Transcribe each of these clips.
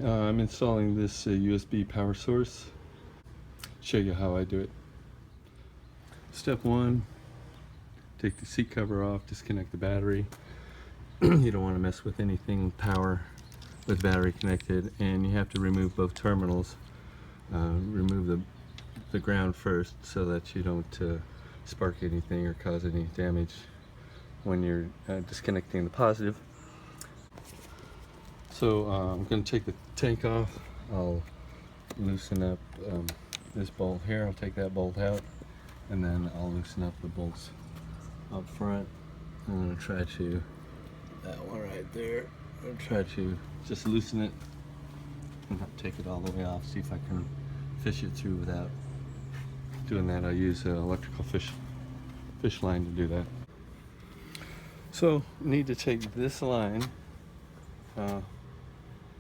I'm installing this USB power source. Show you how I do it. Step one, take the seat cover off, disconnect the battery. You don't want to mess with anything power with battery connected, and you have to remove both terminals. Remove the ground first so that you don't spark anything or cause any damage when you're disconnecting the positive. So I'm going to take the tank off. I'll loosen up this bolt here. I'll take that bolt out, and then I'll loosen up the bolts up front. I'm going to try to, that one right there, I'm going to try to just loosen it and not take it all the way off. See if I can fish it through without doing that. I use an electrical fish line to do that. So need to take this line,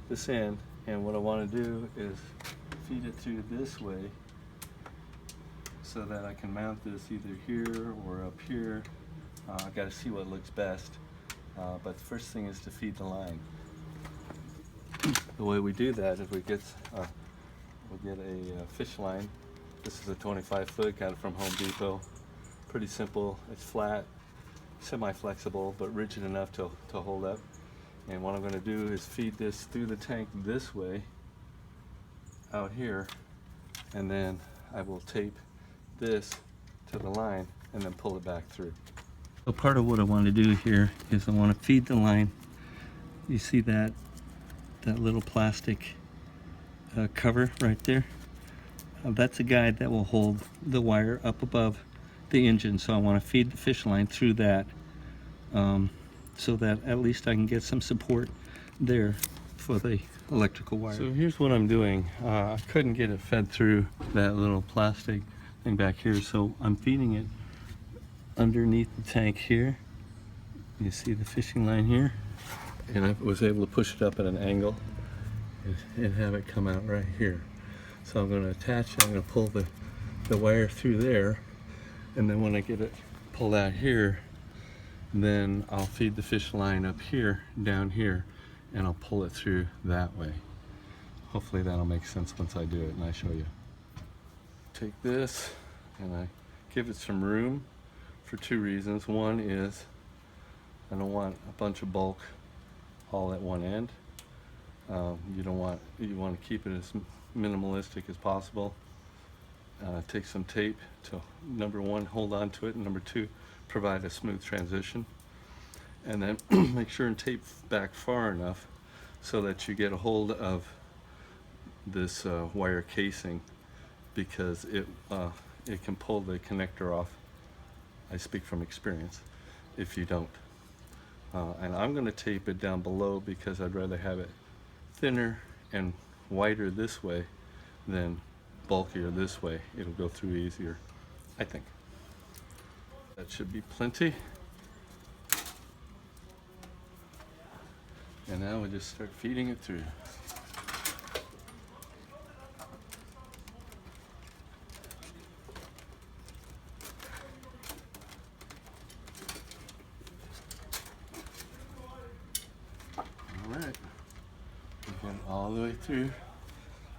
this end, and what I want to do is feed it through this way so that I can mount this either here or up here. I got to see what looks best, but the first thing is to feed the line. The way we do that is we get a fish line. This is a 25 foot, got it from Home Depot. Pretty simple. It's flat, semi-flexible, but rigid enough to hold up. And what I'm going to do is feed this through the tank this way out here, and then I will tape this to the line and then pull it back through. So part of what I want to do here is I want to feed the line. You see that little plastic cover right there? That's a guide that will hold the wire up above the engine, so I want to feed the fish line through that, so that at least I can get some support there for the electrical wire. So here's what I'm doing. I couldn't get it fed through that little plastic thing back here, so I'm feeding it underneath the tank here. You see the fishing line here? And I was able to push it up at an angle and have it come out right here. So I'm going to attach it, I'm going to pull the wire through there, and then when I get it pulled out here, then I'll feed the fish line up here, down here, and I'll pull it through that way. Hopefully that'll make sense once I do it and I show you. Take this and I give it some room for two reasons. One is I don't want a bunch of bulk all at one end. You want to keep it as minimalistic as possible. Take some tape to, number one, hold on to it, and number two, provide a smooth transition. And then make sure and tape back far enough so that you get a hold of this wire casing, because it can pull the connector off. I speak from experience if you don't. And I'm going to tape it down below because I'd rather have it thinner and wider this way than bulkier this way. It'll go through easier, I think. That should be plenty. And now we just start feeding it through. All right, we get all the way through.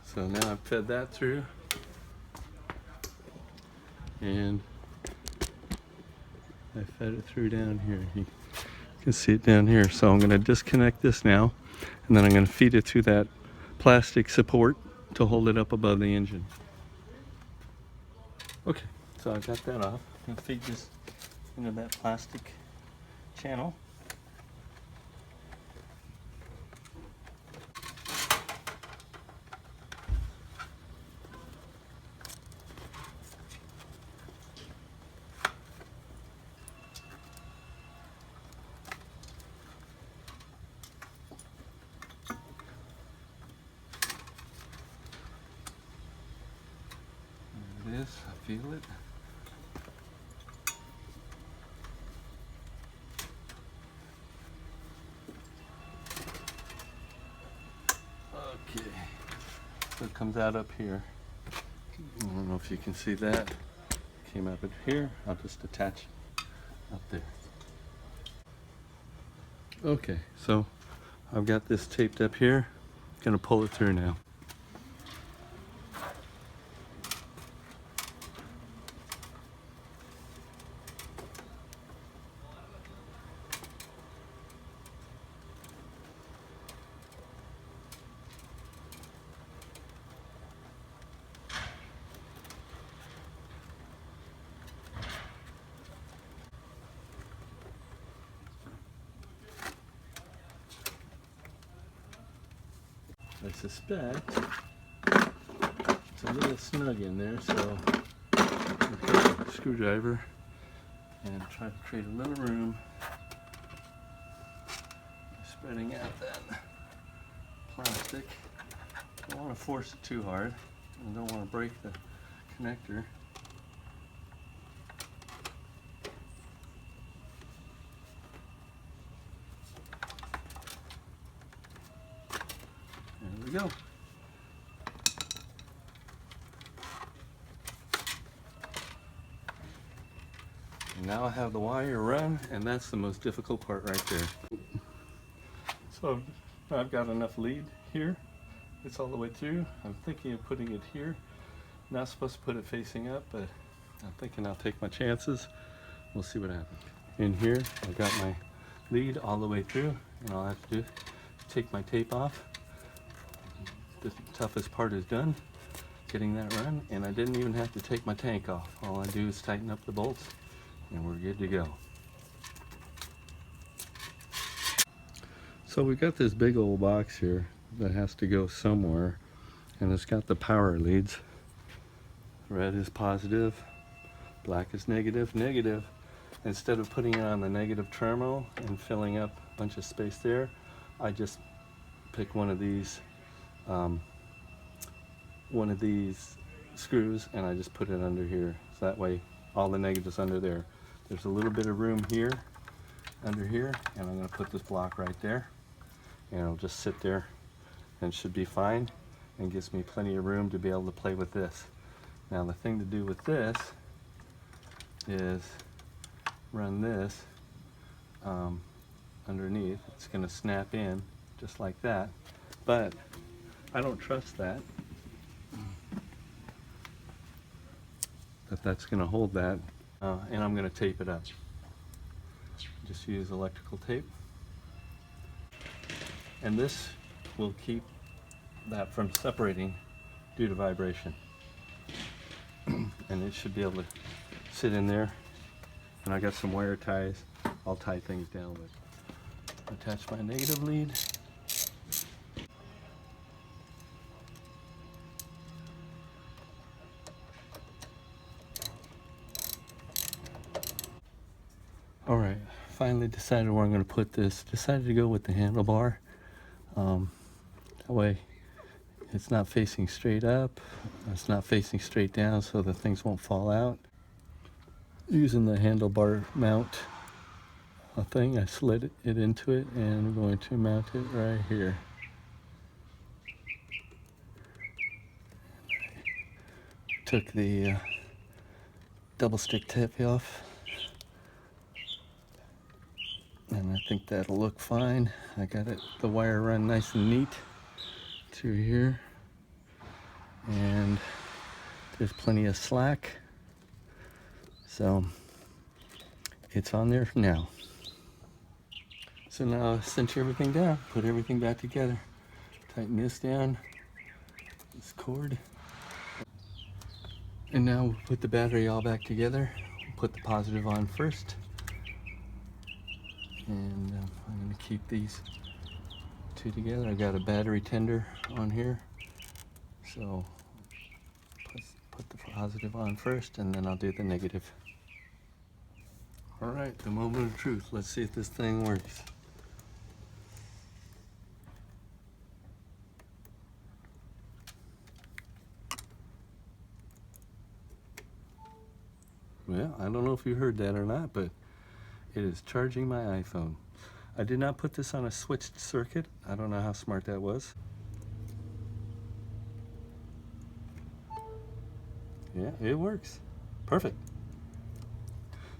So now I've fed that through, and I fed it through down here. You can see it down here. So I'm going to disconnect this now, and then I'm going to feed it through that plastic support to hold it up above the engine. Okay, so I got that off. I'm going to feed this into that plastic channel. There it is, I feel it. Okay, so it comes out up here. I don't know if you can see that. Came up here. I'll just attach up there. Okay, so I've got this taped up here, Gonna pull it through now. I suspect it's a little snug in there, so I'll take a screwdriver and try to create a little room, spreading out that plastic. Don't want to force it too hard, and don't want to break the connector. There we go. And now I have the wire run, and that's the most difficult part right there. So I've got enough lead here. It's all the way through. I'm thinking of putting it here. Not supposed to put it facing up, but I'm thinking I'll take my chances. We'll see what happens. In here, I've got my lead all the way through, and all I have to do is take my tape off. The toughest part is done, getting that run, and I didn't even have to take my tank off. All I do is tighten up the bolts, and we're good to go. So we got this big old box here that has to go somewhere, and it's got the power leads. Red is positive, black is negative, negative. Instead of putting it on the negative terminal and filling up a bunch of space there, I just pick one of these screws, and I just put it under here. So that way all the negatives under there. There's a little bit of room here, under here, and I'm going to put this block right there, and it'll just sit there and should be fine, and gives me plenty of room to be able to play with this. Now the thing to do with this is run this underneath. It's going to snap in just like that, but I don't trust that that's going to hold that, and I'm going to tape it up. Just use electrical tape, and this will keep that from separating due to vibration. And it should be able to sit in there, and I got some wire ties. I'll tie things down with. Attach my negative lead. All right, finally decided where I'm going to put this. Decided to go with the handlebar. That way it's not facing straight up, it's not facing straight down, so the things won't fall out. Using the handlebar mount thing, I slid it into it, and I'm going to mount it right here. Took the double stick tip off, and I think that'll look fine. I got it, the wire run nice and neat through here, and there's plenty of slack, so it's on there now. So now I cinch everything down, put everything back together, tighten this down, this cord, and now we'll put the battery all back together. We'll put the positive on first, and I'm going to keep these two together. I've got a battery tender on here, so put the positive on first, and then I'll do the negative. All right, the moment of truth. Let's see if this thing works. Well, I don't know if you heard that or not, but it is charging my iPhone. I did not put this on a switched circuit. I don't know how smart that was. Yeah, it works. Perfect.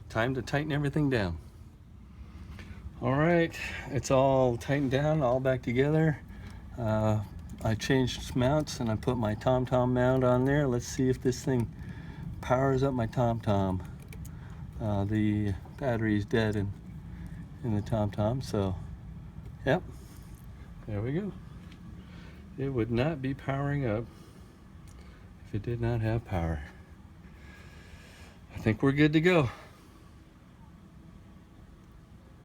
Time to tighten everything down. All right, it's all tightened down, all back together. I changed mounts and I put my TomTom mount on there. Let's see if this thing powers up my TomTom. The battery is dead in the TomTom, so yep, there we go. It would not be powering up if it did not have power. I think we're good to go.